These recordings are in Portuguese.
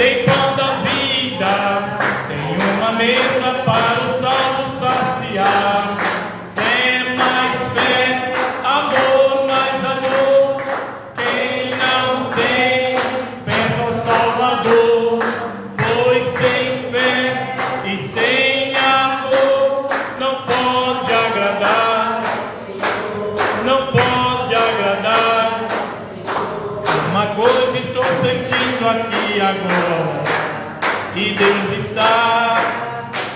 tem pão da vida, tem uma mesa para o salvo saciar. Fé mais fé, amor mais amor. Quem não tem, peça ao Salvador. Pois sem fé e sem amor não pode agradar, não pode agradar. Uma coisa estou sentindo aqui agora, e Deus está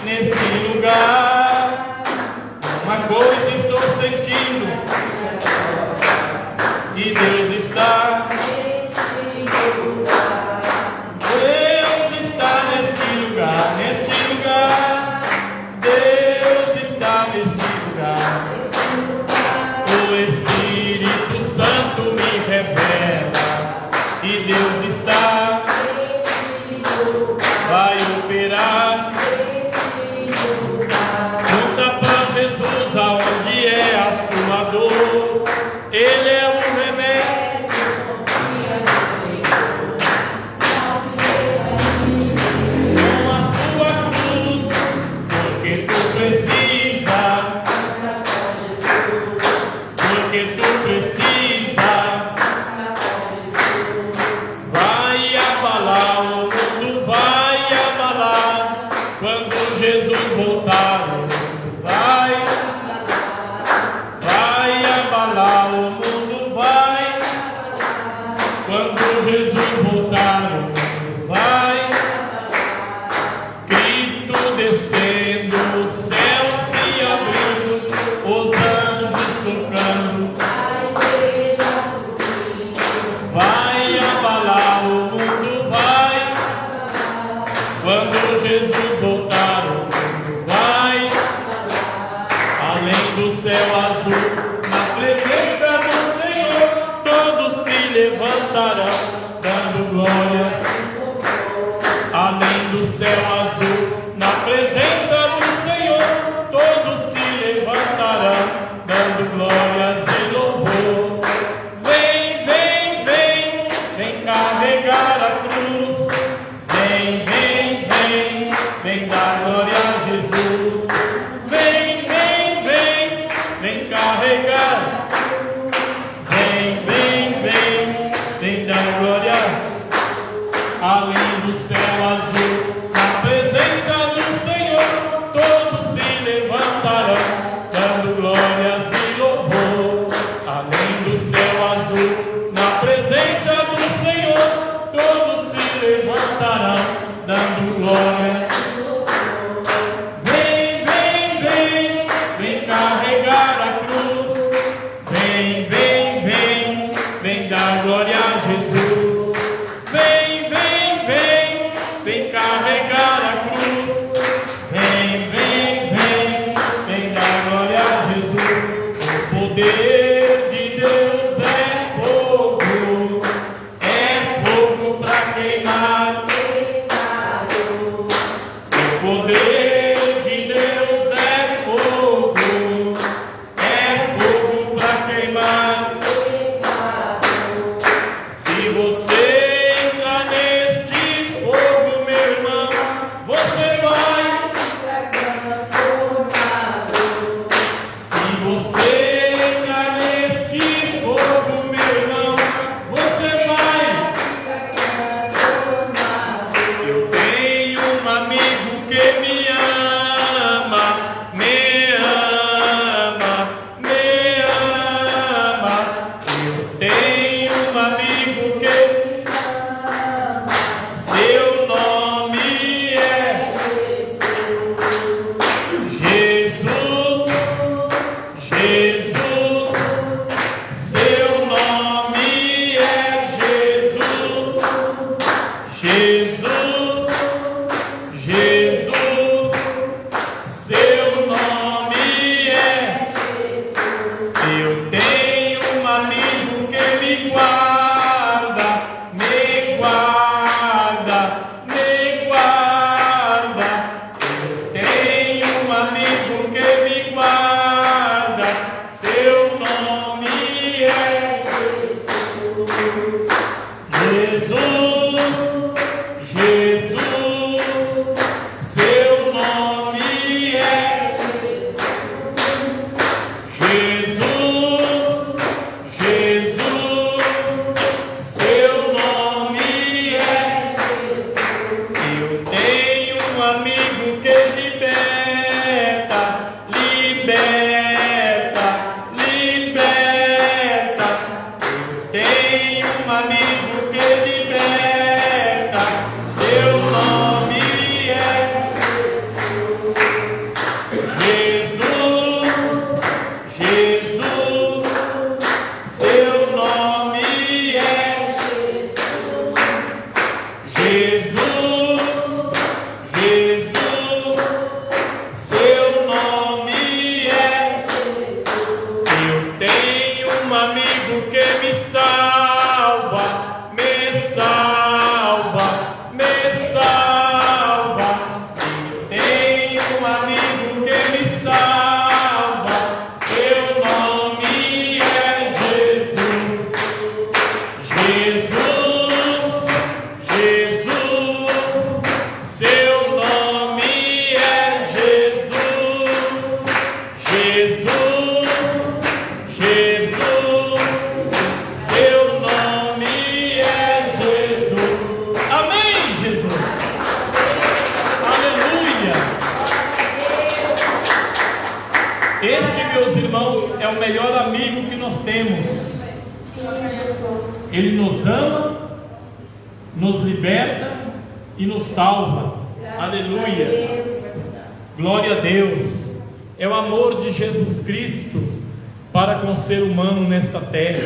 neste lugar. Uma coisa estou sentindo, e Deus está neste lugar. Deus está neste lugar, neste lugar. Deus está neste lugar. O Espírito Santo me revela, e Deus está, vai operar. Conta para Jesus aonde é a sua dor. Ele é o remédio. Com a sua cruz, porque tu precisa, porque tu precisa. Vai abalar o mundo, vai abalar. Quando Jesus voltar, o mundo vai abalar. O mundo vai. Quando Jesus voltar, o mundo vai. Cristo descendo, o céu se abrindo, os anjos tocando. Vai abalar, o mundo vai. Quando Jesus voltar, o mundo vai. Além do céu azul, na presença do Senhor, todos se levantarão, dando glórias. Além do céu azul, na presença do Senhor, todos se levantarão, dando glórias e louvor. Vem, vem, vem, vem carregar a cruz. Vem, vem, vem, vem dar glória a Jesus. Vem, vem, vem, vem carregar. Vem, vem, vem, vem dar glória. Além do céu azul, na presença do Senhor, todos se levantarão, dando glórias e louvor. Além do céu azul, na presença do Senhor, todos se levantarão, dando glórias. Vem, vem, vem, vem carregar a cruz. Vem, vem, vem, vem dar glória a Jesus. Vem, vem, vem, vem carregar a cruz. Vem, vem, vem, vem dar glória a Jesus. O poder de Deus é fogo pra queimar. O poder de Deus é fogo pra queimar. Se você entrar neste fogo, meu irmão, você vai. Se você entrar neste fogo, meu irmão, você vai. Eu tenho um amigo que me ama, me ama, me ama. Eu tenho um amigo que seu nome é Jesus, Jesus. Seu nome é Jesus, Jesus, Jesus. Seu nome é. Eu tenho um amigo que me guarda, me guarda, me guarda. Eu tenho um amigo que me guarda. Seu nome é Jesus, Jesus. Jesus, Jesus, seu nome é Jesus. Eu tenho um amigo que me salva, me salva, me salva. Eu tenho um amigo que me salva, seu nome é Jesus. Jesus, Jesus, seu nome é Jesus. Jesus, Jesus, seu nome é Jesus. Amém, Jesus. Aleluia. Este, meus irmãos, é o melhor amigo que nós temos. Ele nos ama, nos liberta e nos salva. Aleluia. Glória a Deus. É o amor de Jesus Cristo para com o ser humano nesta terra.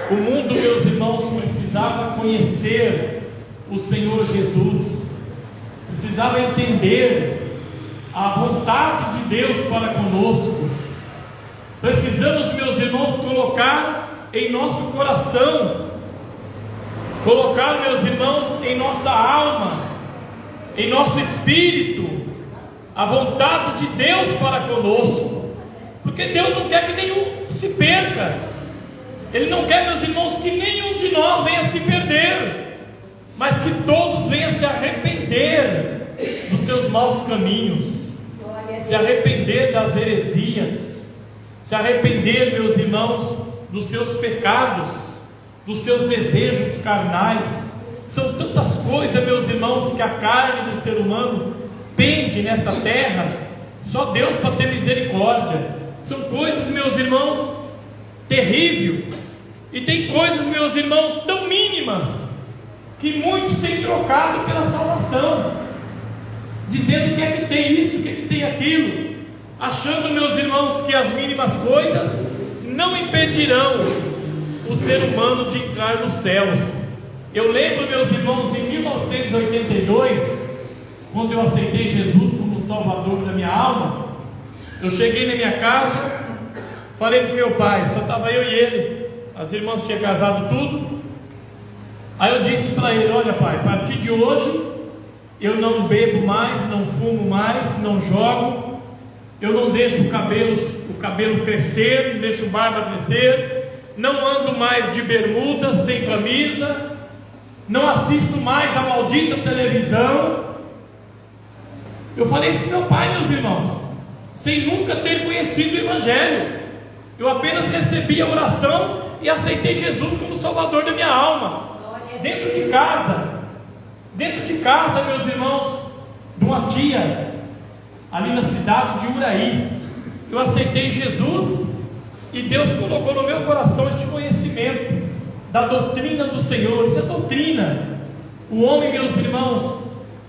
O mundo, meus irmãos, precisava conhecer o Senhor Jesus, precisava entender a vontade de Deus para conosco. Precisamos, meus irmãos, colocar em nosso coração, colocar, meus irmãos, em nossa alma, em nosso espírito, a vontade de Deus para conosco, porque Deus não quer que nenhum se perca. Ele não quer, meus irmãos, que nenhum de nós venha se perder, mas que todos venham se arrepender dos seus maus caminhos, se arrepender das heresias, se arrepender, meus irmãos, dos seus pecados, dos seus desejos carnais. São tantas coisas, meus irmãos, que a carne do ser humano pende nesta terra, só Deus para ter misericórdia. São coisas, meus irmãos, terríveis, e tem coisas, meus irmãos, tão mínimas, que muitos têm trocado pela salvação, dizendo que é que tem isso, que é que tem aquilo, achando, meus irmãos, que as mínimas coisas não impedirão o ser humano de entrar nos céus. Eu lembro, meus irmãos, em 1982, quando eu aceitei Jesus como Salvador da minha alma, eu cheguei na minha casa, falei para o meu pai, só estava eu e ele, as irmãs tinham casado tudo. Aí eu disse para ele: olha pai, a partir de hoje eu não bebo mais, não fumo mais, não jogo, eu não deixo o cabelo crescer, não deixo barba crescer, não ando mais de bermuda, sem camisa, não assisto mais a maldita televisão. Eu falei isso para meu pai, meus irmãos, sem nunca ter conhecido o Evangelho. Eu apenas recebi a oração e aceitei Jesus como Salvador da minha alma. Dentro de casa, meus irmãos, de uma tia ali na cidade de Uraí, eu aceitei Jesus e Deus colocou no meu coração este conhecimento da doutrina do Senhor. Isso é doutrina. O homem, meus irmãos,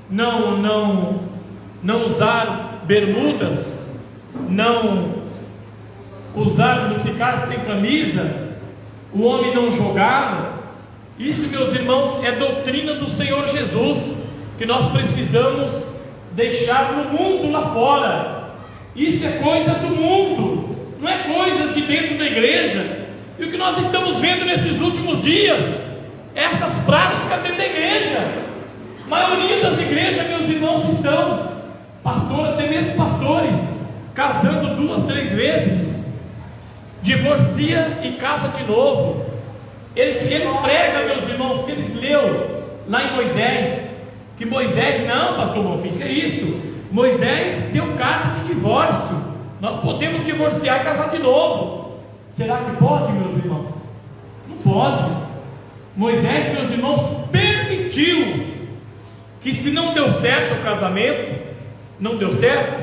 não usar bermudas, não ficar sem camisa, o homem não jogar. Isso, meus irmãos, é doutrina do Senhor Jesus, que nós precisamos deixar no mundo lá fora. Isso é coisa do mundo, não é coisa de dentro da igreja. E o que nós estamos vendo nesses últimos dias, essas práticas dentro da igreja. A maioria das igrejas, meus irmãos, estão, até mesmo pastores, casando 2, 3 vezes, divorcia e casa de novo. Eles pregam, meus irmãos, que eles leu lá em Moisés, que Moisés, não, pastor Bonfim, que é isso? Moisés deu carta de divórcio, nós podemos divorciar e casar de novo. Será que pode, meus irmãos? Não pode. Moisés, meus irmãos, permitiu que, se não deu certo o casamento, não deu certo,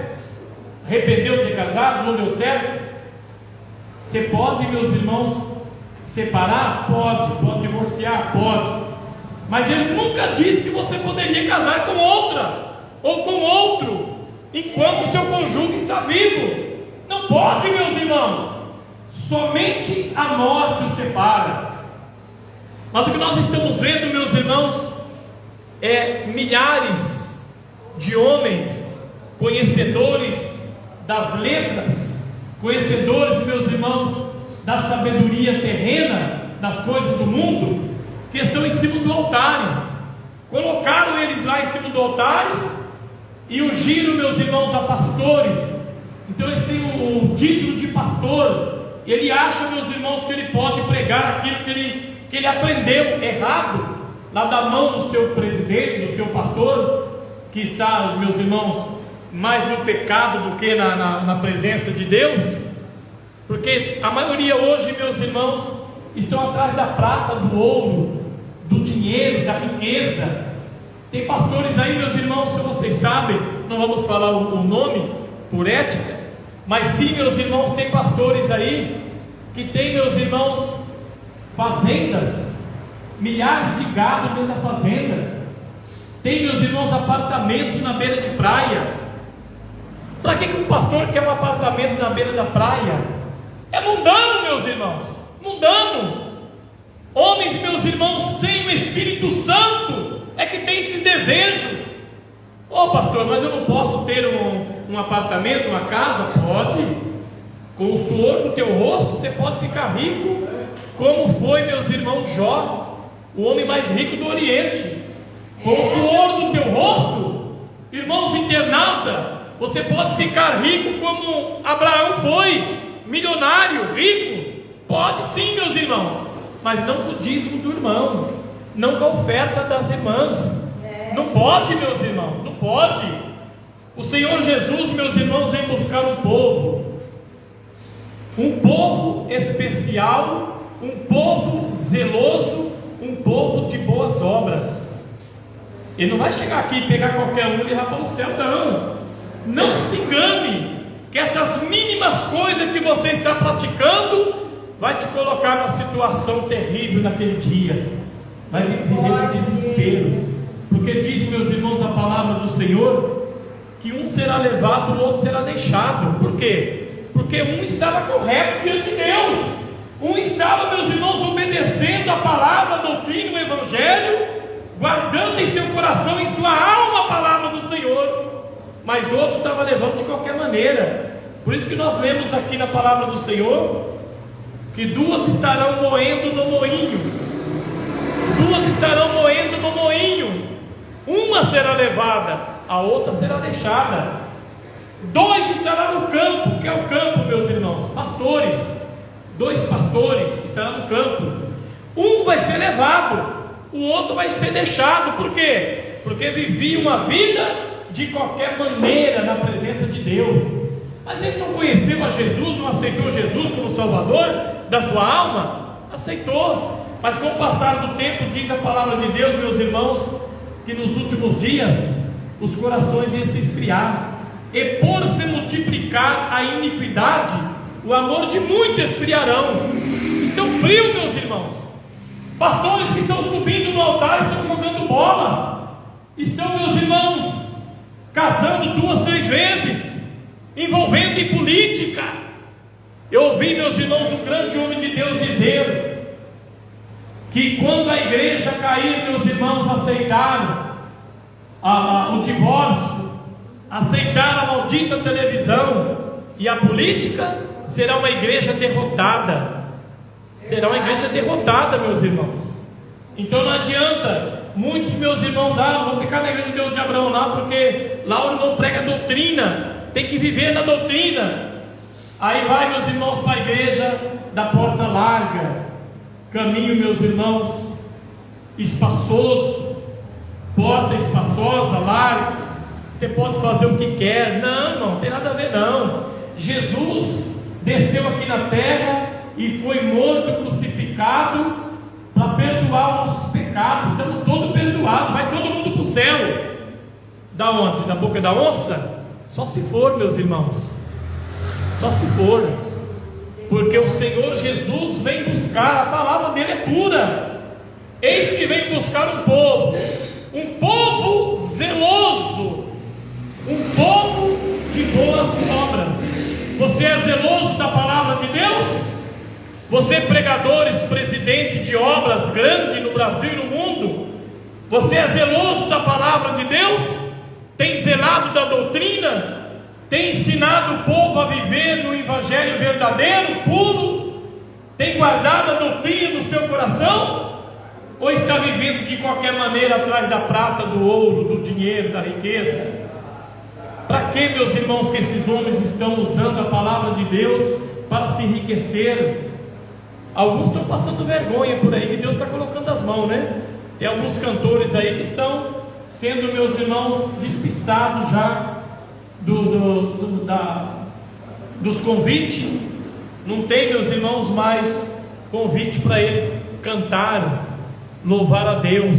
arrependeu de ter casado, não deu certo, você pode, meus irmãos, separar? Pode divorciar? Pode, mas ele nunca disse que você poderia casar com outra, ou com outro, enquanto seu cônjuge está vivo. Não pode, meus irmãos, somente a morte os separa. Mas o que nós estamos vendo, meus irmãos, milhares de homens conhecedores das letras, conhecedores, meus irmãos, da sabedoria terrena, das coisas do mundo, que estão em cima do altares. Colocaram eles lá em cima do altares e ungiram, meus irmãos, a pastores. Então eles têm o título de pastor. Ele acha, meus irmãos, que ele pode pregar aquilo que ele aprendeu errado, lá da mão do seu presidente, do seu pastor, que está, meus irmãos, mais no pecado do que na presença de Deus. Porque a maioria hoje, meus irmãos, estão atrás da prata, do ouro, do dinheiro, da riqueza. Tem pastores aí, meus irmãos, se vocês sabem, não vamos falar o nome por ética, mas sim, meus irmãos, tem pastores aí que tem, meus irmãos, fazendas, milhares de gado dentro da fazenda. Tem, meus irmãos, apartamentos na beira de praia. Para que um pastor quer um apartamento na beira da praia? É mundano, meus irmãos, mundano. Homens, meus irmãos, sem o Espírito Santo é que tem esses desejos. Pastor, mas eu não posso ter um apartamento, uma casa? Pode. Com o suor do teu rosto você pode ficar rico, como foi, meus irmãos, Jó, o homem mais rico do Oriente. Com o suor do teu rosto, irmãos internauta, você pode ficar rico como Abraão foi, milionário, rico. Pode sim, meus irmãos, mas não com o dízimo do irmão, não com a oferta das irmãs. Não pode, meus irmãos, não pode. O Senhor Jesus, meus irmãos, vem buscar um povo especial, um povo zeloso, um povo de boas obras. Ele não vai chegar aqui e pegar qualquer um e levar para o céu, não. Não se engane, que essas mínimas coisas que você está praticando vai te colocar numa situação terrível naquele dia. Vai viver desesperos. Porque diz, meus irmãos, a palavra do Senhor, que um será levado, o outro será deixado. Por quê? Porque um estava correto diante de Deus, um estava, meus irmãos, obedecendo a palavra, a doutrina, o Evangelho, guardando em seu coração, em sua alma, a palavra do Senhor, mas outro estava levando de qualquer maneira. Por isso que nós lemos aqui na palavra do Senhor, que duas estarão moendo no moinho, uma será levada, a outra será deixada. Dois estarão no campo, que é o campo, meus irmãos, pastores. Dois pastores estarão no campo. Um vai ser levado, o outro vai ser deixado. Por quê? Porque vivia uma vida de qualquer maneira na presença de Deus. Mas ele não conheceu a Jesus, não aceitou Jesus como Salvador da sua alma? Aceitou. Mas com o passar do tempo, diz a palavra de Deus, meus irmãos, que nos últimos dias os corações iam se esfriar, e por se multiplicar a iniquidade, o amor de muitos esfriarão. Estão frios, meus irmãos. Pastores que estão subindo no altar, estão jogando bola, estão, meus irmãos, casando 2, 3 vezes, envolvendo em política. Eu ouvi, meus irmãos, um grande homem de Deus dizer que quando a igreja cair, meus irmãos, aceitaram o divórcio, aceitar a maldita televisão e a política, será uma igreja derrotada. Será uma igreja derrotada, meus irmãos. Então não adianta muitos, meus irmãos, vão ficar na igreja de Deus de Abraão lá, porque lá o irmão prega doutrina, tem que viver na doutrina. Aí vai, meus irmãos, para a igreja da porta larga, caminho, meus irmãos, espaçoso, porta espaçosa, larga. Você pode fazer o que quer. Não tem nada a ver, não. Jesus desceu aqui na terra e foi morto, crucificado, para perdoar os nossos pecados. Estamos todos perdoados. Vai todo mundo para o céu. Da onde? Da boca da onça? Só se for, meus irmãos. Só se for. Porque o Senhor Jesus vem buscar, a palavra dele é pura. Eis que vem buscar um povo zeloso, um povo de boas obras. Você é zeloso da palavra de Deus? Você, pregadores, presidente de obras grandes no Brasil e no mundo, Você é zeloso da palavra de Deus? Tem zelado da doutrina? Tem ensinado o povo a viver no evangelho verdadeiro, puro? Tem guardado a doutrina no seu coração? Ou está vivendo de qualquer maneira atrás da prata, do ouro, do dinheiro, da riqueza? Para que, meus irmãos, que esses homens estão usando a palavra de Deus para se enriquecer? Alguns estão passando vergonha por aí, que Deus está colocando as mãos, né? Tem alguns cantores aí que estão sendo, meus irmãos, despistados já dos convites. Não tem, meus irmãos, mais convite para ele cantar, louvar a Deus,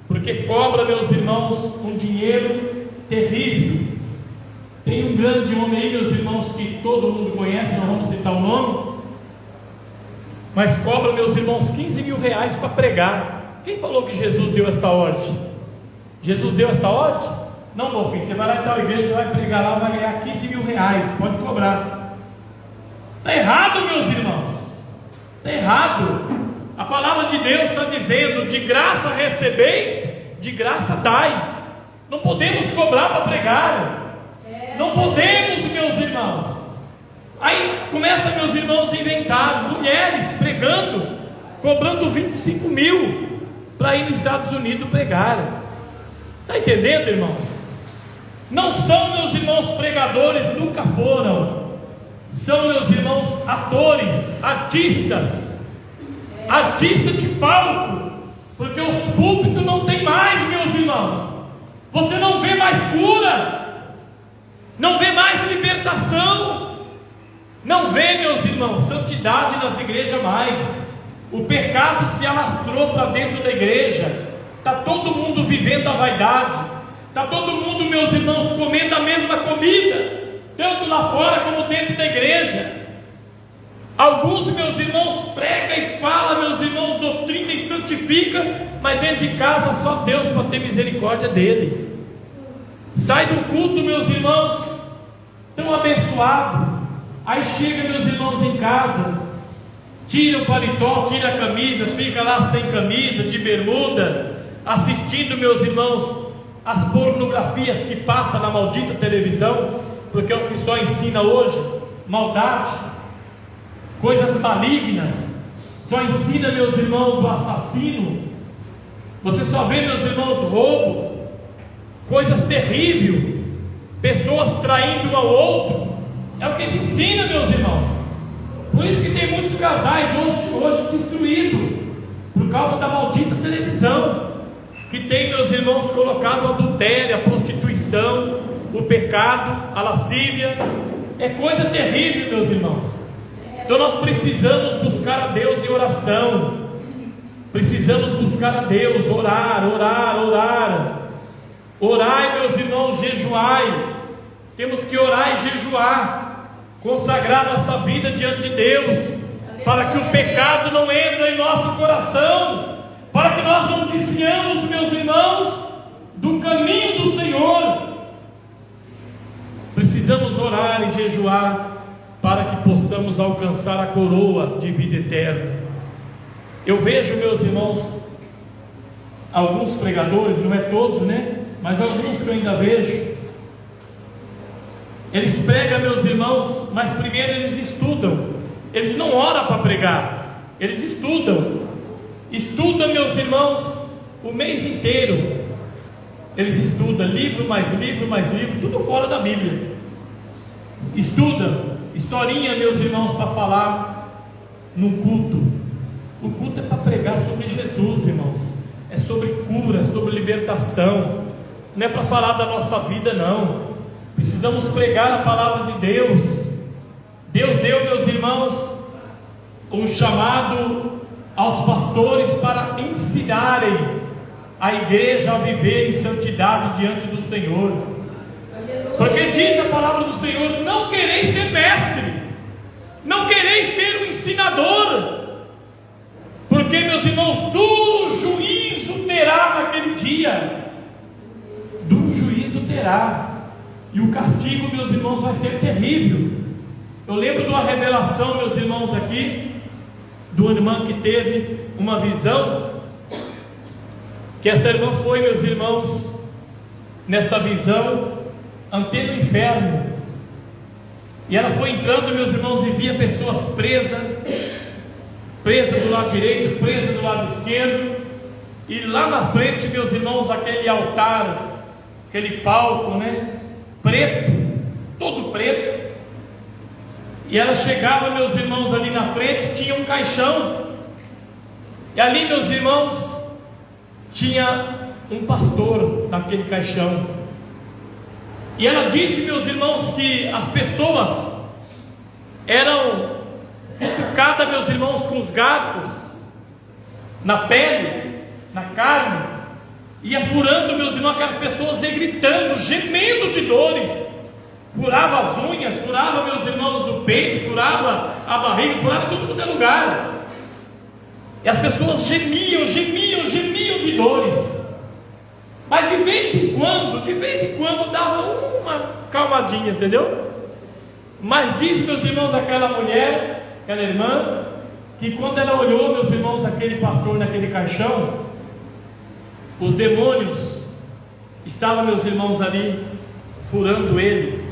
porque cobra, meus irmãos, um dinheiro terrível. Tem um grande homem aí, meus irmãos, que todo mundo conhece, não vamos citar o nome, mas cobra, meus irmãos, 15 mil reais para pregar. Quem falou que Jesus deu essa ordem? Jesus deu essa ordem? Não, meu filho, você vai lá em tal igreja, você vai pregar lá, vai ganhar 15 mil reais, pode cobrar. Está errado, meus irmãos, está errado. A palavra de Deus está dizendo: de graça recebeis, de graça dai. Não podemos cobrar para pregar, não podemos, meus irmãos. Aí começa, meus irmãos, a inventar mulheres pregando, cobrando 25 mil para ir nos Estados Unidos pregar. Está entendendo, irmãos? Não são, meus irmãos, pregadores, nunca foram. São, meus irmãos, atores, artistas de palco, porque os púlpitos não tem mais, meus irmãos. Você não vê mais cura, não vê mais libertação, não vê, meus irmãos, santidade nas igrejas mais. O pecado se alastrou para dentro da igreja. Está todo mundo vivendo a vaidade, está todo mundo, meus irmãos, comendo a mesma comida, tanto lá fora como dentro da igreja. Alguns, meus irmãos, prega e fala, meus irmãos, doutrina e santifica, mas dentro de casa só Deus para ter misericórdia dele. Sai do culto, meus irmãos, tão abençoado, aí chega, meus irmãos, em casa, tira o paletó, tira a camisa, fica lá sem camisa, de bermuda, assistindo, meus irmãos, as pornografias que passa na maldita televisão, porque é o que só ensina hoje, maldade, coisas malignas, só ensina, meus irmãos, o assassino. Você só vê, meus irmãos, roubo, coisas terríveis, pessoas traindo um ao outro. É o que eles ensinam, meus irmãos. Por isso que tem muitos casais hoje destruídos, por causa da maldita televisão, que tem, meus irmãos, colocado o adultério, a prostituição, o pecado, a lascívia. É coisa terrível, meus irmãos. Então nós precisamos buscar a Deus em oração, precisamos buscar a Deus, orar, orai, meus irmãos, jejuai. Temos que orar e jejuar, consagrar nossa vida diante de Deus, para que o pecado não entre em nosso coração, para que nós não desviamos, meus irmãos, do caminho do Senhor. Precisamos orar e jejuar para que possamos alcançar a coroa de vida eterna. Eu vejo, meus irmãos, alguns pregadores, não é todos, né? Mas alguns que eu ainda vejo, eles pregam, meus irmãos, mas primeiro eles estudam. Eles não oram para pregar, eles estudam, meus irmãos, o mês inteiro. Eles estudam, livro mais livro, tudo fora da Bíblia. Estudam, historinha, meus irmãos, para falar num culto. O culto é para pregar sobre Jesus, irmãos. É sobre cura, é sobre libertação. Não é para falar da nossa vida, não. Precisamos pregar a palavra de Deus. Deus deu, meus irmãos, um chamado aos pastores para ensinarem a igreja a viver em santidade diante do Senhor. Porque diz a palavra do Senhor: não quereis ser mestre, não quereis ser um ensinador, porque, meus irmãos, duro juízo terá naquele dia. Duro juízo terás, e o castigo, meus irmãos, vai ser terrível. Eu lembro de uma revelação, meus irmãos, aqui, de uma irmã que teve uma visão, que essa irmã foi, meus irmãos, nesta visão, ante o inferno, e ela foi entrando, meus irmãos, e via pessoas presas do lado direito, presas do lado esquerdo, e lá na frente, meus irmãos, aquele altar, aquele palco, né, preto, todo preto, e ela chegava, meus irmãos, ali na frente, tinha um caixão, e ali, meus irmãos, tinha um pastor naquele caixão, e ela disse, meus irmãos, que as pessoas eram futucadas, meus irmãos, com os garfos, na pele, na carne, ia furando, meus irmãos, aquelas pessoas e gritando, gemendo de dores, furava as unhas, furava, meus irmãos, o peito, furava a barriga, furava tudo quanto é lugar, e as pessoas gemiam de dores, mas de vez em quando dava uma calmadinha, entendeu? Mas diz, meus irmãos, aquela mulher, aquela irmã, que quando ela olhou, meus irmãos, aquele pastor naquele caixão, os demônios estavam, meus irmãos, ali furando ele,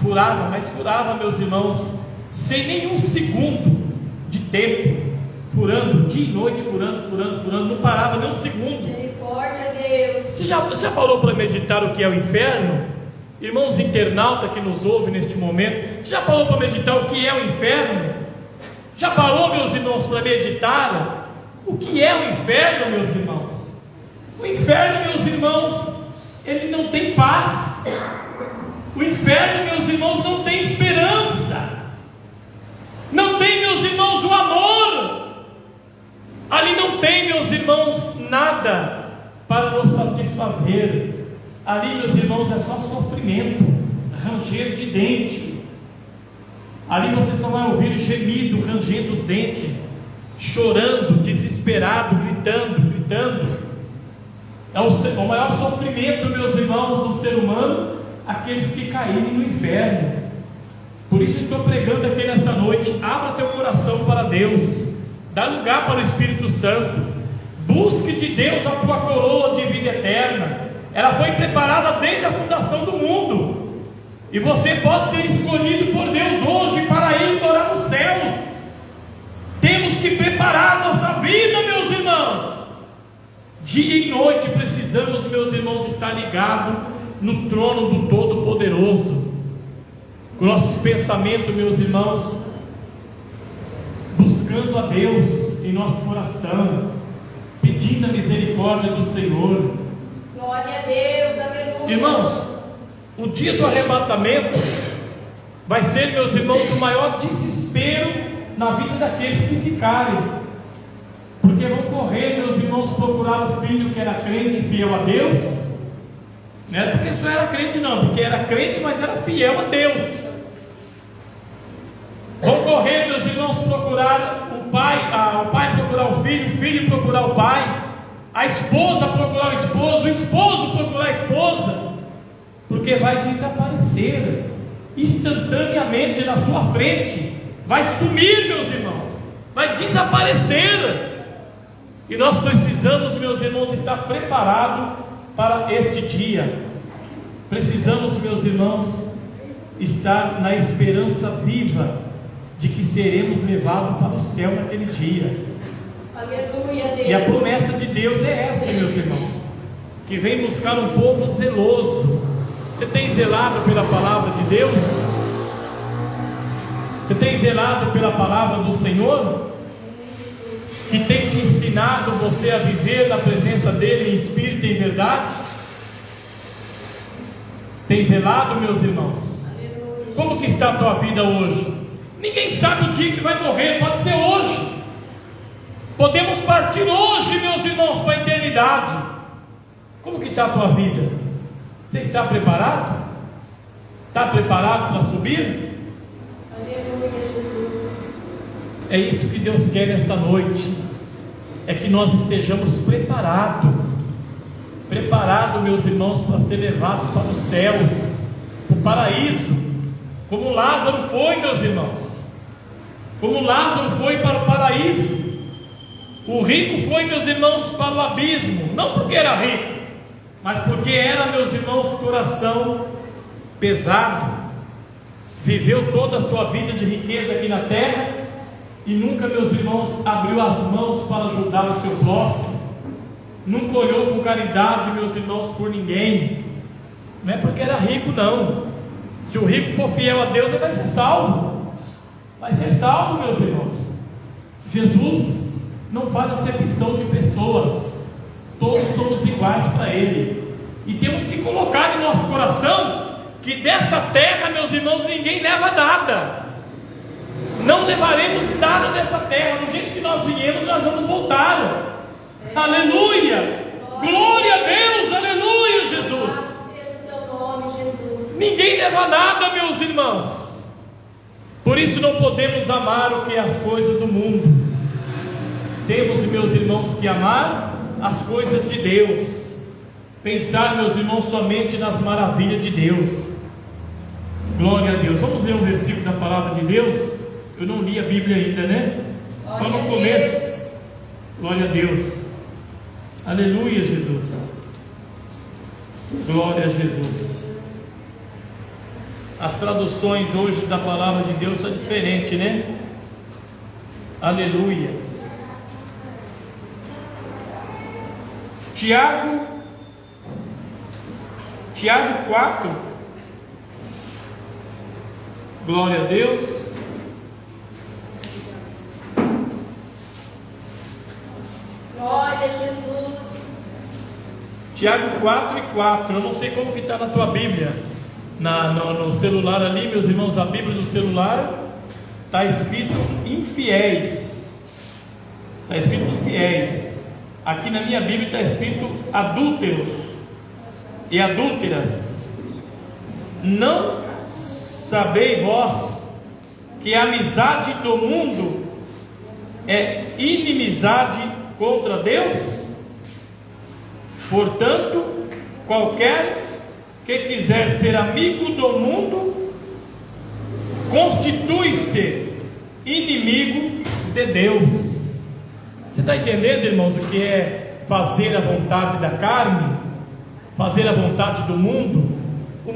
furava, meus irmãos, sem nenhum segundo de tempo, furando dia e noite, furando, não parava nem um segundo. Misericórdia, Deus. Você já parou para meditar o que é o inferno? Irmãos internautas que nos ouvem neste momento, você já parou para meditar o que é o inferno? Já parou, meus irmãos, para meditar o que é o inferno, meus irmãos? O inferno, meus irmãos, ele não tem paz. O inferno, meus irmãos, não tem esperança. Não tem, meus irmãos, o amor. Ali não tem, meus irmãos, nada para nos satisfazer. Ali, meus irmãos, é só sofrimento, ranger de dente. Ali você só vai ouvir gemido, rangendo os dentes, chorando, desesperado, gritando. É o maior sofrimento, meus irmãos, do ser humano, aqueles que caírem no inferno. Por isso estou pregando aqui nesta noite. Abra teu coração para Deus, dá lugar para o Espírito Santo, busque de Deus a tua coroa de vida eterna. Ela foi preparada desde a fundação do mundo, e você pode ser escolhido por Deus hoje para ir morar nos céus. Temos que preparar nossa vida, meus irmãos. Dia e noite precisamos, meus irmãos, estar ligados no trono do Todo-Poderoso, com nossos pensamentos, meus irmãos, buscando a Deus em nosso coração, pedindo a misericórdia do Senhor. Glória a Deus, aleluia. Irmãos, o dia do arrebatamento vai ser, meus irmãos, o maior desespero na vida daqueles que ficarem, porque vão correr, meus irmãos, procurar o filho que era crente, fiel a Deus. Não era porque só era crente, não, porque era crente, mas era fiel a Deus. Vão correr, meus irmãos, procurar o pai procurar o filho procurar o pai, a esposa procurar o esposo procurar a esposa, porque vai desaparecer instantaneamente na sua frente, vai sumir, meus irmãos, vai desaparecer. E nós precisamos, meus irmãos, estar preparados para este dia. Precisamos, meus irmãos, estar na esperança viva de que seremos levados para o céu naquele dia. Aleluia, Deus. E a promessa de Deus é essa, meus irmãos, que vem buscar um povo zeloso. Você tem zelado pela palavra de Deus? Você tem zelado pela palavra do Senhor, que tem te ensinado você a viver na presença dele em espírito e em verdade? Tem zelado, meus irmãos? Como que está a tua vida hoje? Ninguém sabe o dia que vai morrer, pode ser hoje. Podemos partir hoje, meus irmãos, para a eternidade. Como que está a tua vida? Você está preparado? Está preparado para subir? Aleluia, Jesus. É isso que Deus quer esta noite, é que nós estejamos preparados, meus irmãos, para ser levados para os céus, para o paraíso, como Lázaro foi, meus irmãos, como Lázaro foi para o paraíso. O rico foi, meus irmãos, para o abismo, não porque era rico, mas porque era, meus irmãos, coração pesado. Viveu toda a sua vida de riqueza aqui na terra e nunca, meus irmãos, abriu as mãos para ajudar o seu próximo. Nunca olhou com caridade, meus irmãos, por ninguém. Não é porque era rico, não. Se o rico for fiel a Deus, ele vai ser salvo. Vai ser salvo, meus irmãos. Jesus não faz acepção de pessoas. Todos somos iguais para Ele. E temos que colocar em nosso coração que desta terra, meus irmãos, ninguém leva nada. Não levaremos nada desta terra. Do jeito que nós viemos, nós vamos voltar. Aleluia! Glória a Deus! Aleluia, Jesus! Ninguém leva nada, meus irmãos. Por isso não podemos amar o que é as coisas do mundo. Temos, meus irmãos, que amar as coisas de Deus. Pensar, meus irmãos, somente nas maravilhas de Deus. Glória a Deus. Vamos ler um versículo da palavra de Deus. Eu não li a Bíblia ainda, né? Só no começo. Glória a Deus. Aleluia, Jesus. Glória a Jesus. As traduções hoje da palavra de Deus estão diferentes, né? Aleluia. Tiago 4. Glória a Deus. Glória a Jesus. Tiago 4:4. Eu não sei como que está na tua Bíblia. No celular ali, meus irmãos, a Bíblia do celular está escrito infiéis. Está escrito infiéis. Aqui na minha Bíblia está escrito adúlteros e adúlteras. Não sabeis vós que a amizade do mundo é inimizade contra Deus? Portanto, qualquer que quiser ser amigo do mundo constitui-se inimigo de Deus. Você está entendendo, irmãos, o que é fazer a vontade da carne? Fazer a vontade do mundo? O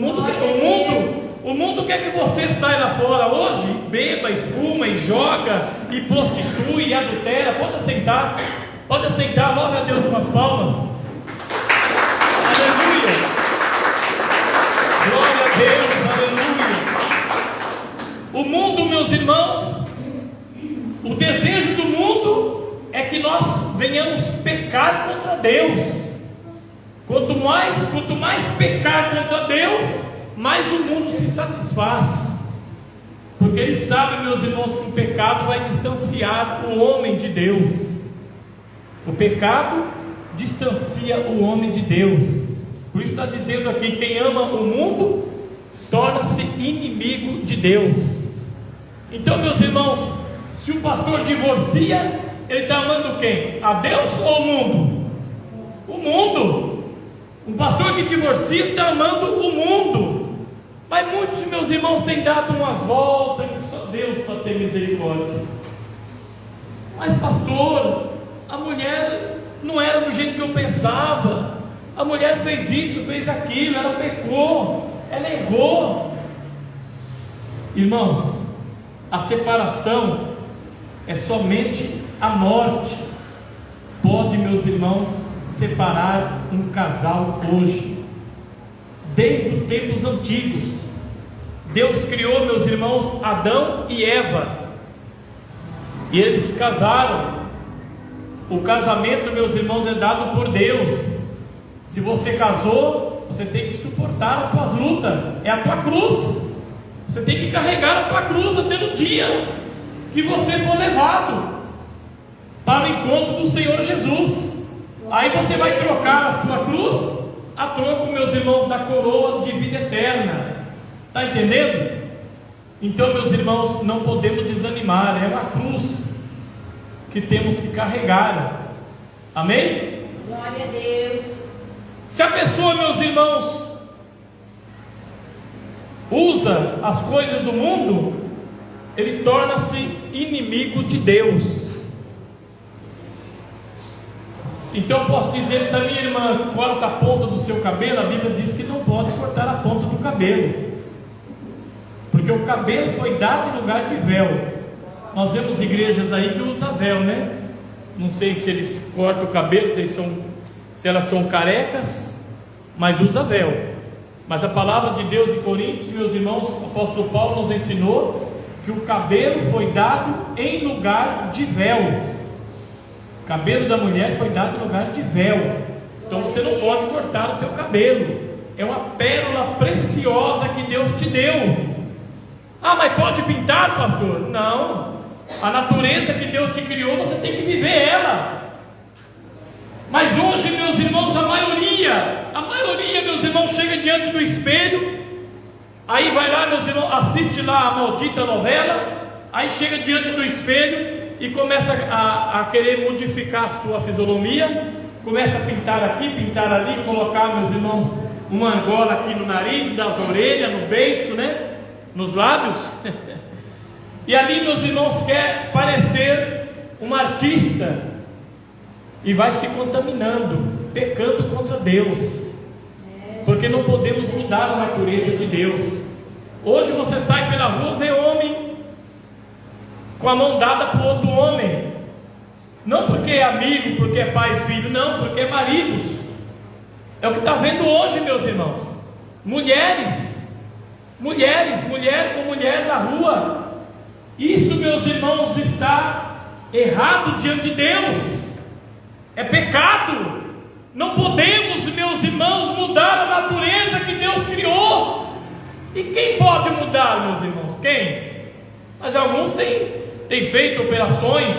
mundo quer que você saia lá fora hoje, beba e fuma e joga e prostitui e adultera. Pode assentar, louve a Deus com as palmas. Aleluia, glória a Deus, aleluia. O mundo, meus irmãos, o desejo do mundo é que nós venhamos pecar contra Deus. Quanto mais pecar contra Deus, mais o mundo se satisfaz, porque ele sabe, meus irmãos, que o pecado vai distanciar o homem de Deus. O pecado distancia o homem de Deus. Por isso está dizendo aqui: quem ama o mundo torna-se inimigo de Deus. Então, meus irmãos, se o pastor divorcia, ele está amando quem? A Deus ou o mundo? O mundo. Um pastor que divorcia está amando o mundo. Mas muitos, meus irmãos, têm dado umas voltas que só Deus para ter misericórdia. Mas pastor, a mulher não era do jeito que eu pensava. A mulher fez isso, fez aquilo, ela pecou, ela errou. Irmãos, a separação é somente a morte. Pode, meus irmãos, separar um casal hoje. Desde os tempos antigos, Deus criou, meus irmãos, Adão e Eva, e eles casaram. O casamento, meus irmãos, é dado por Deus. Se você casou, você tem que suportar as tuas lutas, é a tua cruz. Você tem que carregar a tua cruz até no dia que você for levado para o encontro do Senhor Jesus. Aí você vai trocar a sua cruz a troco, meus irmãos, da coroa de vida eterna. Está entendendo? Então, meus irmãos, não podemos desanimar. É uma cruz que temos que carregar. Amém? Glória a Deus. Se a pessoa, meus irmãos, usa as coisas do mundo, ele torna-se inimigo de Deus. Então eu posso dizer, se a minha irmã corta a ponta do seu cabelo, a Bíblia diz que não pode cortar a ponta do cabelo, porque o cabelo foi dado em lugar de véu. Nós vemos igrejas aí que usam véu, né? Não sei se eles cortam o cabelo, se elas são carecas, mas usa véu. Mas a palavra de Deus em Coríntios, meus irmãos, o apóstolo Paulo nos ensinou que o cabelo foi dado em lugar de véu. O cabelo da mulher foi dado em lugar de véu. Então você não pode cortar o teu cabelo. É uma pérola preciosa que Deus te deu. Ah, mas pode pintar, pastor? Não. A natureza que Deus te criou, você tem que viver ela. Mas hoje, meus irmãos, a maioria, meus irmãos, chega diante do espelho, aí vai lá, meus irmãos, assiste lá a maldita novela, aí chega diante do espelho e começa a querer modificar a sua fisionomia, começa a pintar aqui, pintar ali, colocar, meus irmãos, uma argola aqui no nariz, nas orelhas, no beiço, né? Nos lábios. E ali, meus irmãos, quer parecer um artista e vai se contaminando, pecando contra Deus, porque não podemos mudar a natureza de Deus. Hoje você sai pela rua, vê homem com a mão dada para o outro homem, não porque é amigo, porque é pai e filho, não, porque é maridos. É o que está vendo hoje, meus irmãos. Mulher com mulher na rua. Isso, meus irmãos, está errado diante de Deus. É pecado. Não podemos, meus irmãos, mudar a natureza que Deus criou. E quem pode mudar, meus irmãos? Quem? Mas alguns têm feito operações,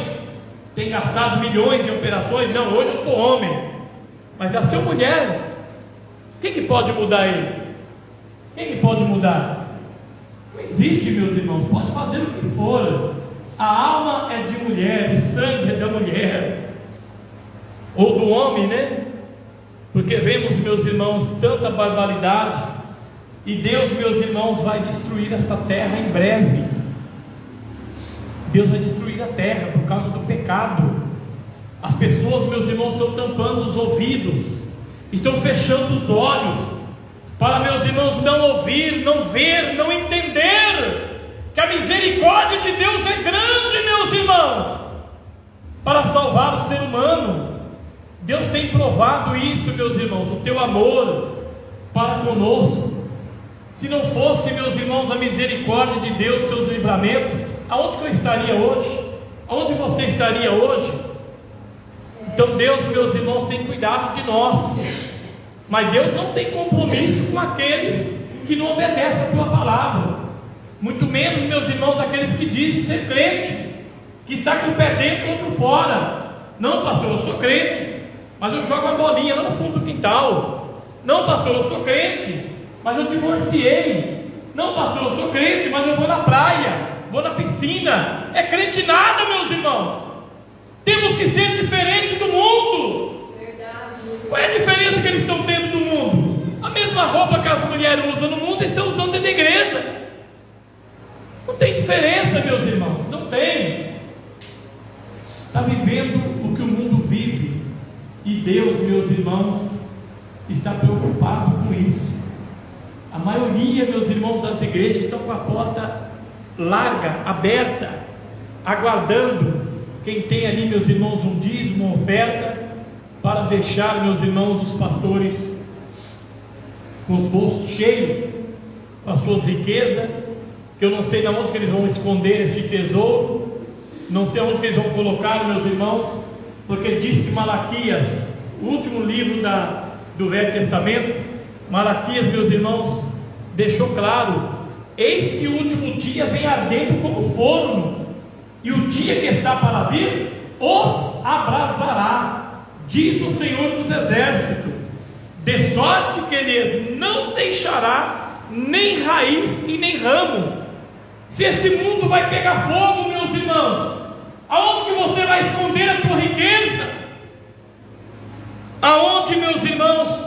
têm gastado milhões em operações. Não, hoje eu sou homem, mas nasceu mulher. Quem que pode mudar ele? Quem que pode mudar? Não existe, meus irmãos. Pode fazer o que for. A alma é de mulher, o sangue é da mulher, ou do homem, né? Porque vemos, meus irmãos, tanta barbaridade. E Deus, meus irmãos, vai destruir esta terra em breve. Deus vai destruir a terra por causa do pecado. As pessoas, meus irmãos, estão tampando os ouvidos, estão fechando os olhos, para, meus irmãos, não ouvir, não ver, não entender que a misericórdia de Deus é grande, meus irmãos, para salvar o ser humano. Deus tem provado isso, meus irmãos, o teu amor para conosco. Se não fosse, meus irmãos, a misericórdia de Deus, seus livramentos, aonde que eu estaria hoje? Aonde você estaria hoje? Então Deus, meus irmãos, tem cuidado de nós. Mas Deus não tem compromisso com aqueles que não obedecem a tua palavra. Muito menos, meus irmãos, aqueles que dizem ser crente, que está com o pé dentro e outro fora. Não, pastor, eu sou crente, mas eu jogo a bolinha lá no fundo do quintal. Não, pastor, eu sou crente, mas eu divorciei. Não, pastor, eu sou crente, mas eu vou na praia, vou na piscina. É crente nada, meus irmãos. Temos que ser diferente do mundo. Qual é a diferença que eles estão tendo do mundo? A mesma roupa que as mulheres usam no mundo, estão usando dentro da igreja. Não tem diferença, meus irmãos, não tem. Está vivendo o que o mundo vive. E Deus, meus irmãos, está preocupado com isso. A maioria, meus irmãos, das igrejas estão com a porta larga, aberta, aguardando quem tem ali, meus irmãos, um dízimo, uma oferta, para deixar, meus irmãos, os pastores com os bolsos cheios, com as suas riquezas, que eu não sei de onde que eles vão esconder este tesouro, não sei onde que eles vão colocar, meus irmãos, porque disse Malaquias, o último livro do Velho Testamento, Malaquias, meus irmãos, deixou claro: eis que o último dia vem ardendo como forno, e o dia que está para vir os abrasará, diz o Senhor dos Exércitos, de sorte que eles não deixará nem raiz e nem ramo. Se esse mundo vai pegar fogo, meus irmãos, aonde que você vai esconder a tua riqueza? Aonde, meus irmãos,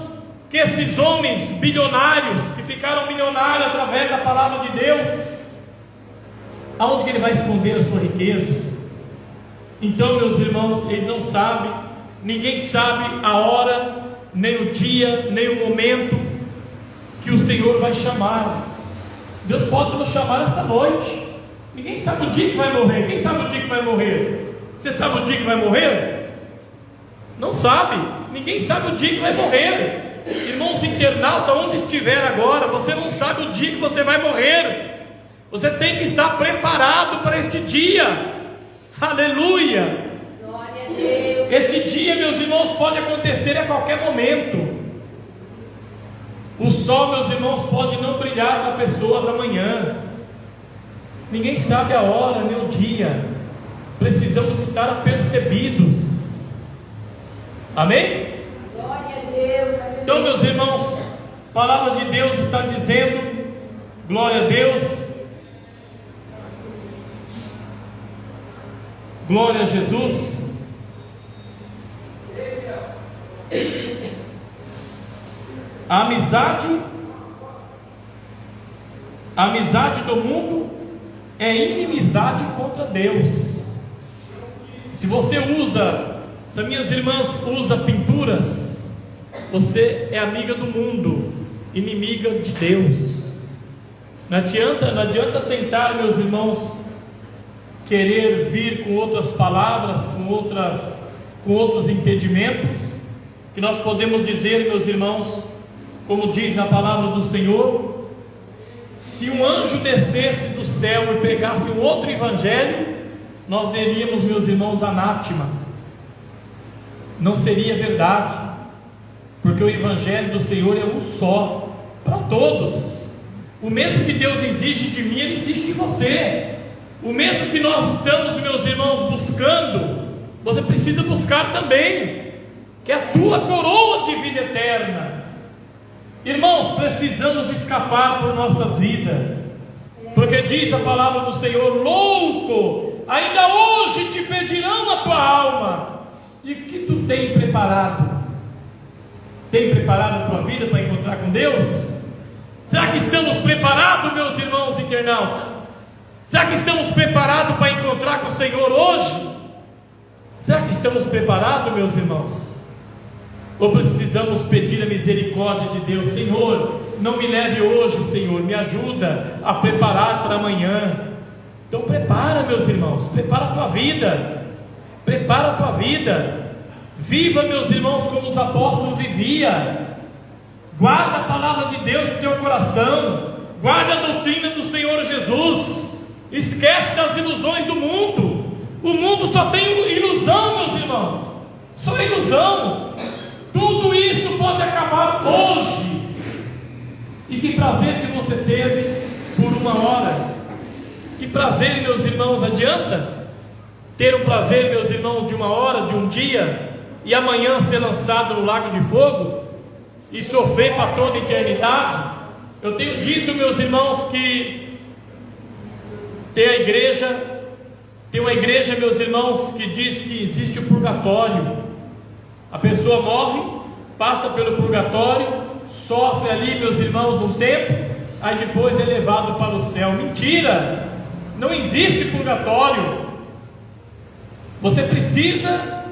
que esses homens bilionários, que ficaram milionários através da palavra de Deus, aonde que ele vai esconder a sua riqueza? Então, meus irmãos, eles não sabem Ninguém sabe a hora, nem o dia, nem o momento que o Senhor vai chamar. Deus pode nos chamar esta noite. Ninguém sabe o dia que vai morrer. Quem sabe o dia que vai morrer? Você sabe o dia que vai morrer? Não sabe. Ninguém sabe o dia que vai morrer. Irmãos internautas, onde estiver agora, você não sabe o dia que você vai morrer. Você tem que estar preparado para este dia. Aleluia. Glória a Deus. Este dia, meus irmãos, pode acontecer a qualquer momento. O sol, meus irmãos, pode não brilhar para pessoas amanhã. Ninguém sabe a hora nem o dia. Precisamos estar apercebidos. Amém? Glória a Deus. Então, meus irmãos, a palavra de Deus está dizendo, glória a Deus, glória a Jesus. A amizade do mundo é inimizade contra Deus. Se você usa, se as minhas irmãs usam pinturas, você é amiga do mundo, inimiga de Deus. Não adianta tentar, meus irmãos, querer vir com outras palavras, com outros entendimentos, que nós podemos dizer, meus irmãos, como diz na palavra do Senhor, se um anjo descesse do céu e pregasse um outro evangelho, nós veríamos, meus irmãos, anátema. Não seria verdade, porque o evangelho do Senhor é um só, para todos. O mesmo que Deus exige de mim, Ele exige de você. O mesmo que nós estamos, meus irmãos, buscando, você precisa buscar também, que é a tua coroa de vida eterna. Irmãos, precisamos escapar por nossa vida, porque diz a palavra do Senhor: louco, ainda hoje te pedirão a tua alma. E o que tu tem preparado? Tem preparado a tua vida para encontrar com Deus? Será que estamos preparados, meus irmãos internautas? Será que estamos preparados para encontrar com o Senhor hoje? Será que estamos preparados, meus irmãos? Ou precisamos pedir a misericórdia de Deus? Senhor, não me leve hoje, Senhor, me ajuda a preparar para amanhã. Então prepara, meus irmãos, prepara a tua vida, prepara a tua vida. Viva, meus irmãos, como os apóstolos viviam. Guarda a palavra de Deus no teu coração, guarda a doutrina do Senhor Jesus. Esquece das ilusões do mundo. O mundo só tem ilusão, meus irmãos, só ilusão. Tudo isso pode acabar hoje. E que prazer que você teve por uma hora. Que prazer, meus irmãos, adianta ter um prazer, meus irmãos, de uma hora, de um dia, e amanhã ser lançado no lago de fogo e sofrer para toda a eternidade? Eu tenho dito, meus irmãos, que tem uma igreja, meus irmãos, que diz que existe o purgatório. A pessoa morre, passa pelo purgatório, sofre ali, meus irmãos, um tempo, aí depois é levado para o céu. Mentira! Não existe purgatório. Você precisa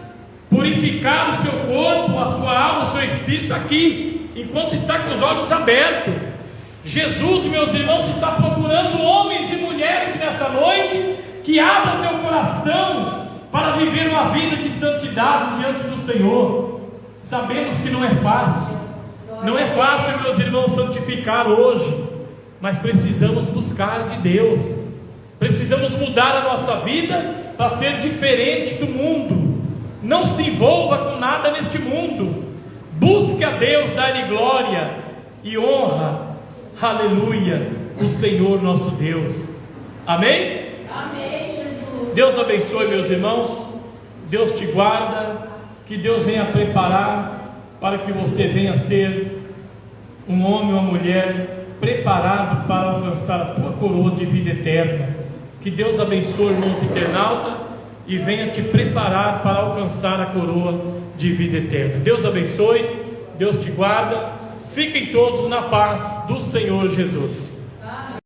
purificar o seu corpo, a sua alma, o seu espírito aqui, enquanto está com os olhos abertos. Jesus, meus irmãos, está procurando homens e mulheres nesta noite que abram teu coração para viver uma vida de santidade diante do Senhor. Sabemos que não é fácil. Não é fácil, meus irmãos, santificar hoje, mas precisamos buscar de Deus. Precisamos mudar a nossa vida para ser diferente do mundo. Não se envolva com nada neste mundo. Busque a Deus, dá-lhe glória e honra. Aleluia, o Senhor nosso Deus. Amém? Amém, Jesus. Deus abençoe, meus irmãos. Deus te guarda. Que Deus venha preparar para que você venha ser um homem ou uma mulher preparado para alcançar a tua coroa de vida eterna. Que Deus abençoe, irmãos internautas, e venha te preparar para alcançar a coroa de vida eterna. Deus abençoe, Deus te guarda. Fiquem todos na paz do Senhor Jesus.